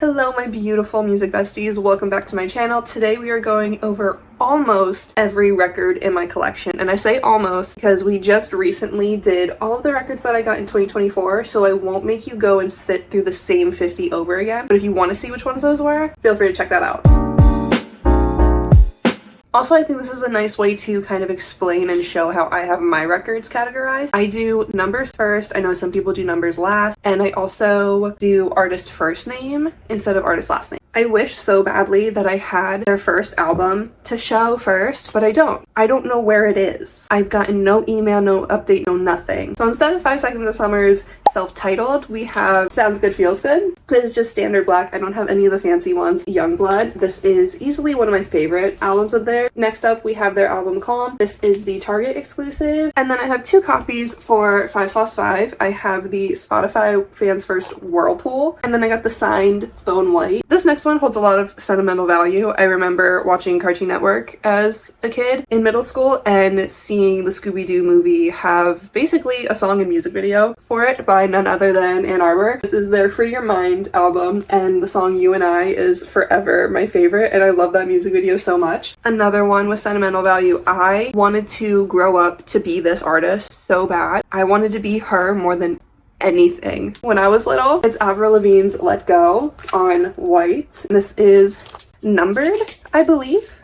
Hello my beautiful music besties, welcome back to my channel. Today we are going over almost every record in my collection, and I say almost because we just recently did all of the records that I got in 2024, so I won't make you go and sit through the same 50 over again, but if you want to see which ones those were, feel free to check that out. Also, I think this is a nice way to kind of explain and show how I have my records categorized. I do numbers first, I know some people do numbers last, and I also do artist first name instead of artist last name. I wish so badly that I had their first album to show first, but I don't. I don't know where it is. I've gotten no email, no update, no nothing. So instead of 5 Seconds of Summer's self-titled, we have Sounds Good Feels Good. This is just standard black. I don't have any of the fancy ones. Youngblood. This is easily one of my favorite albums of theirs. Next up, we have their album Calm. This is the Target exclusive. And then I have 2 copies for 5sauce5. I have the Spotify Fans First Whirlpool, and then I got the signed Bone White. This next one holds a lot of sentimental value. I remember watching Cartoon Network as a kid in middle school and seeing the Scooby-Doo movie have basically a song and music video for it by none other than Ann Arbor. This is their Free Your Mind album, and the song You and I is forever my favorite, and I love that music video so much. Another one with sentimental value. I wanted to grow up to be this artist so bad. I wanted to be her more than anything when I was little. It's Avril Lavigne's Let Go on white. This is numbered, I believe.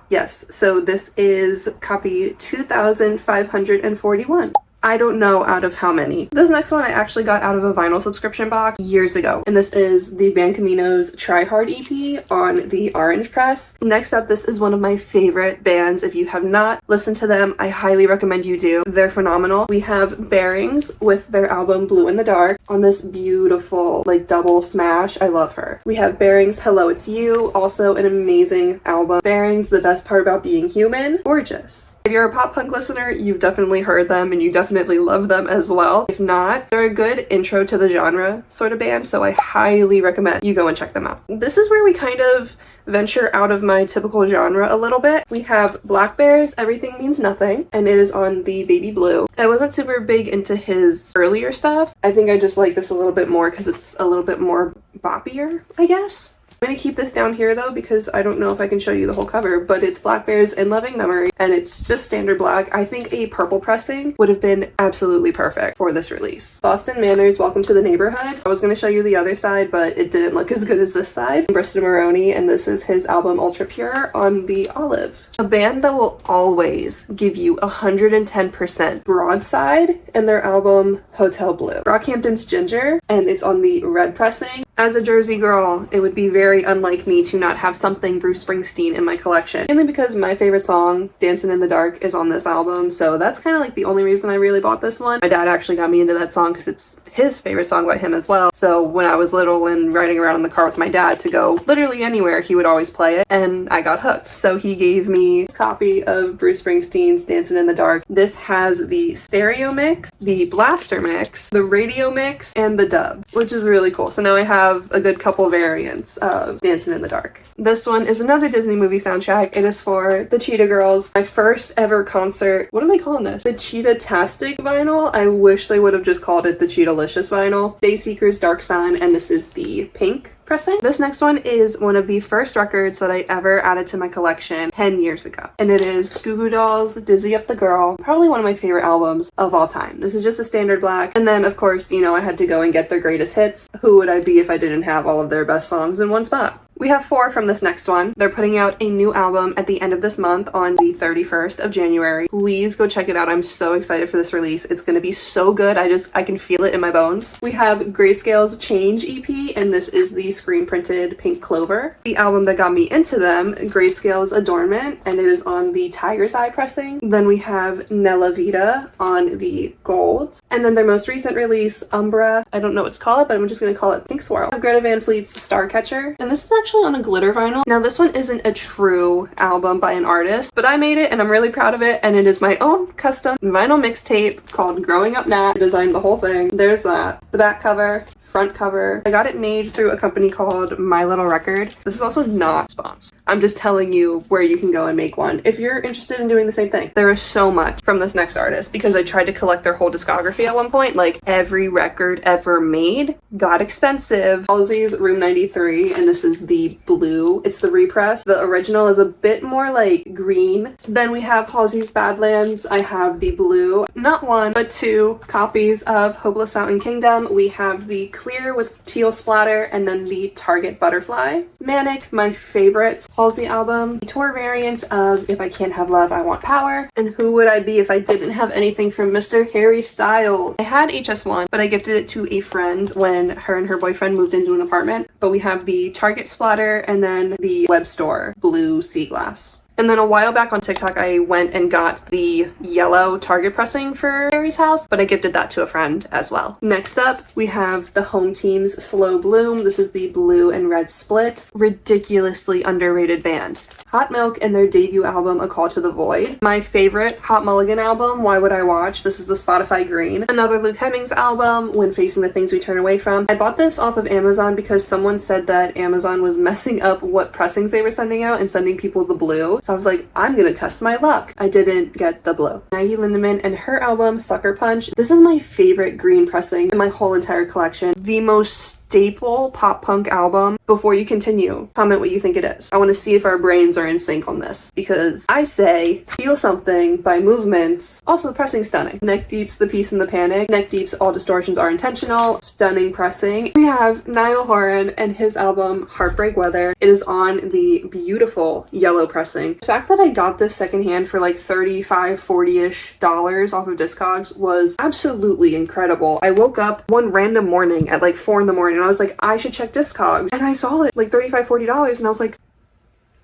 Yes, so this is copy 2541. I don't know out of how many. This next one I actually got out of a vinyl subscription box years ago, and this is the Band Camino's Try Hard EP on the orange press. Next up, this is one of my favorite bands. If you have not listened to them, I highly recommend you do. They're phenomenal. We have Bearings with their album Blue in the Dark on this beautiful like double smash. I love her. We have Bearings Hello It's You, also an amazing album. Bearings, The Best Part About Being Human, gorgeous. If you're a pop punk listener, you've definitely heard them and you definitely love them as well. If not, they're a good intro to the genre sort of band, so I highly recommend you go and check them out. This is where we kind of venture out of my typical genre a little bit. We have Black Bear's Everything Means Nothing, and it is on the baby blue. I wasn't super big into his earlier stuff. I think I just like this a little bit more because it's a little bit more boppier, I guess. I'm gonna keep this down here though because I don't know if I can show you the whole cover, but it's Black Bear's In Loving Memory, and it's just standard black. I think a purple pressing would have been absolutely perfect for this release. Boston Manners, Welcome to the Neighborhood. I was gonna show you the other side, but it didn't look as good as this side. Bristol Maroney, and this is his album Ultra Pure on the olive. A band that will always give you 110% Broadside, and their album Hotel Blue. Brockhampton's Ginger, and it's on the red pressing. As a Jersey girl, it would be very unlike me to not have something Bruce Springsteen in my collection. Mainly because my favorite song, Dancing in the Dark, is on this album, so that's kind of like the only reason I really bought this one. My dad actually got me into that song because it's his favorite song by him as well. So when I was little and riding around in the car with my dad to go literally anywhere, he would always play it, and I got hooked. So he gave me a copy of Bruce Springsteen's Dancing in the Dark. This has the stereo mix, the blaster mix, the radio mix, and the dub, which is really cool. So now I have a good couple variants of Dancing in the Dark. This one is another Disney movie soundtrack. It is for the Cheetah Girls. My first ever concert. What are they calling this? The Cheetah-tastic vinyl? I wish they would have just called it the Cheetah-licious vinyl. Dayseeker's Dark Sun, and this is the pink pressing. This next one is one of the first records that I ever added to my collection 10 years ago, and it is Goo Goo Dolls' Dizzy Up the Girl, probably one of my favorite albums of all time. This is just a standard black, and then of course, you know, I had to go and get their greatest hits. Who would I be if I didn't have all of their best songs in one spot? We have 4 from this next one. They're putting out a new album at the end of this month on the 31st of January. Please go check it out. I'm so excited for this release. It's gonna be so good. I can feel it in my bones. We have Grayscale's Change EP, and this is the screen printed Pink Clover. The album that got me into them, Grayscale's Adornment, and it is on the Tiger's Eye pressing. Then we have Nella Vita on the gold. And then their most recent release, Umbra, I don't know what to call it, but I'm just gonna call it Pink Swirl. I have Greta Van Fleet's Starcatcher, and this is actually actually on a glitter vinyl. Now this one isn't a true album by an artist, but I made it and I'm really proud of it, and it is my own custom vinyl mixtape called Growing Up Nat. I designed the whole thing. There's that. The back cover, front cover. I got it made through a company called My Little Record. This is also not sponsored. I'm just telling you where you can go and make one if you're interested in doing the same thing. There is so much from this next artist because I tried to collect their whole discography at one point. Like every record ever made got expensive. Halsey's Room 93, and this is the blue. It's the repress. The original is a bit more like green. Then we have Halsey's Badlands. I have the blue, not one, but two copies of Hopeless Fountain Kingdom. We have the clear with teal splatter, and then the Target Butterfly. Manic, my favorite Halsey album. The tour variant of If I Can't Have Love, I Want Power. And who would I be if I didn't have anything from Mr. Harry Styles? I had HS1, but I gifted it to a friend when her and her boyfriend moved into an apartment. But we have the Target splatter and then the web store blue sea glass. And then a while back on TikTok, I went and got the yellow Target pressing for Harry's house, but I gifted that to a friend as well. Next up, we have the Home Team's Slow Bloom. This is the blue and red split. Ridiculously underrated band. Hot Milk and their debut album, A Call to the Void. My favorite Hot Mulligan album, Why Would I Watch? This is the Spotify Green. Another Luke Hemmings album, When Facing the Things We Turn Away From. I bought this off of Amazon because someone said that Amazon was messing up what pressings they were sending out and sending people the blue. So I was like, I'm gonna test my luck. I didn't get the blue. Maggie Lindemann and her album, Sucker Punch. This is my favorite green pressing in my whole entire collection. The most staple pop punk album. Before you continue, comment what you think it is. I want to see if our brains are in sync on this, because I say Feel Something by Movements. Also the pressing stunning. Neck Deep's The Peace and the Panic. Neck Deep's All Distortions Are Intentional. Stunning pressing. We have Niall Horan and his album Heartbreak Weather. It is on the beautiful yellow pressing. The fact that I got this secondhand for like $35, $40-ish off of Discogs was absolutely incredible. I woke up one random morning at like 4 in the morning and I was like, I should check Discogs, and I saw it like $35, $40, and I was like,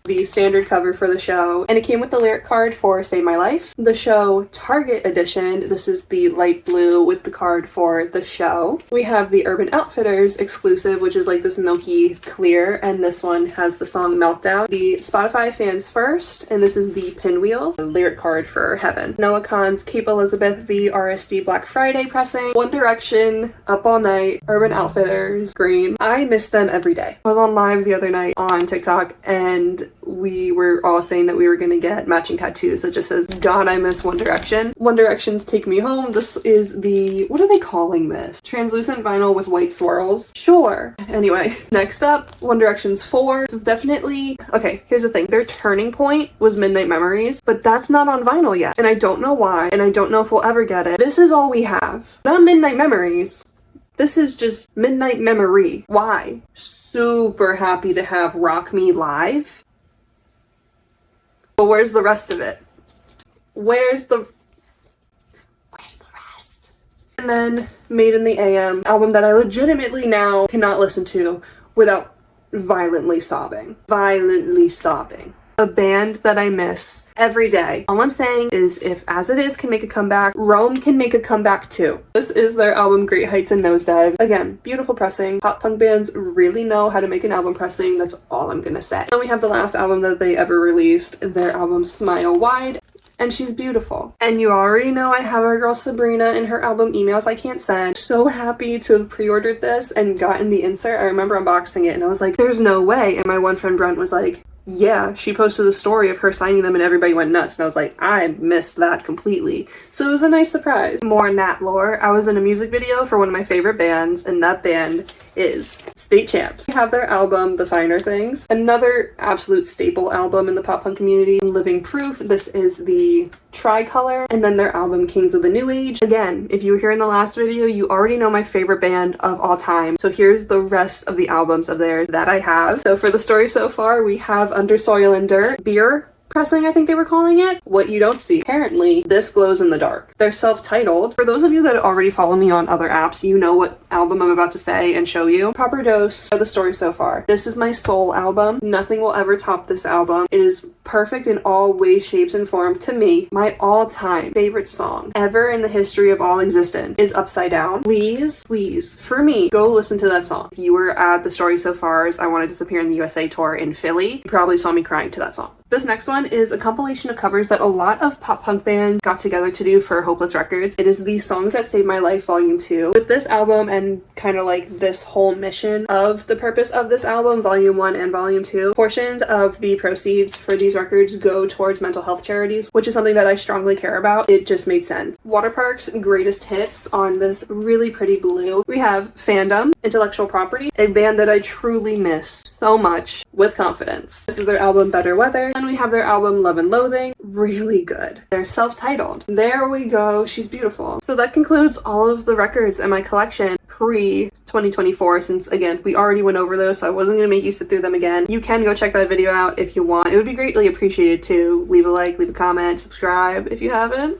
the standard cover for the show, and it came with the lyric card for Save My Life. The show Target edition, this is the light blue with the card for the show. We have the Urban Outfitters exclusive, which is like this milky clear, and this one has the song Meltdown. The Spotify Fans First, and this is the Pinwheel, the lyric card for Heaven. Noah Kahan's Cape Elizabeth, the RSD Black Friday pressing. One Direction, Up All Night, Urban Outfitters, Green. I miss them every day. I was on live the other night on TikTok, and we were all saying that we were gonna get matching tattoos that just says, God, I miss One Direction. One Direction's Take Me Home. This is the, what are they calling this? Translucent vinyl with white swirls? Sure. Anyway, next up, One Direction's 4. This is definitely, okay, here's the thing. Their turning point was Midnight Memories, but that's not on vinyl yet. And I don't know why, and I don't know if we'll ever get it. This is all we have. Not Midnight Memories. This is just Midnight Memory. Why? Super happy to have Rock Me Live. But where's the rest of it? Where's the rest? And then Made in the AM, album that I legitimately now cannot listen to without violently sobbing. Violently sobbing. A band that I miss every day. All I'm saying is if As It Is can make a comeback, Rome can make a comeback too. This is their album Great Heights and Nosedive. Again, beautiful pressing. Pop punk bands really know how to make an album pressing. That's all I'm gonna say. Then we have the last album that they ever released, their album Smile Wide. And she's beautiful. And you already know I have our girl Sabrina and her album Emails I Can't Send. So happy to have pre-ordered this and gotten the insert. I remember unboxing it and I was like, there's no way. And my one friend Brent was like, yeah, she posted a story of her signing them and everybody went nuts. And I was like, I missed that completely. So it was a nice surprise. More Nat lore. I was in a music video for one of my favorite bands, and that band is State Champs. They have their album, The Finer Things. Another absolute staple album in the pop punk community, Living Proof. This is the Tricolor, and then their album Kings of the New Age. Again, if you were here in the last video, you already know my favorite band of all time. So here's the rest of the albums of theirs that I have. So for the story so far, we have Under Soil and Dirt, Beer, pressing, I think they were calling it. What you don't see, apparently, this glows in the dark. They're self-titled. For those of you that already follow me on other apps, you know what album I'm about to say and show you. Proper Dose of the Story So Far. This is my soul album. Nothing will ever top this album. It is perfect in all ways, shapes, and form. To me, my all-time favorite song ever in the history of all existence is Upside Down. Please, for me, go listen to that song. If you were at the Story So Far's I Want to Disappear in the USA tour in Philly, you probably saw me crying to that song. This next one is a compilation of covers that a lot of pop punk bands got together to do for Hopeless Records. It is the Songs That Saved My Life Volume 2. With this album and kind of like this whole mission of the purpose of this album, Volume 1 and Volume 2, portions of the proceeds for these records go towards mental health charities, which is something that I strongly care about. It just made sense. Waterpark's greatest hits on this really pretty blue. We have Fandom, Intellectual Property, a band that I truly miss so much, with confidence. This is their album Better Weather. And we have their album Love and Loathing. Really good. They're self-titled. There we go. She's beautiful. So that concludes all of the records in my collection pre-2024, since again, we already went over those, so I wasn't going to make you sit through them again. You can go check that video out if you want. It would be greatly appreciated to leave a like, leave a comment, subscribe if you haven't.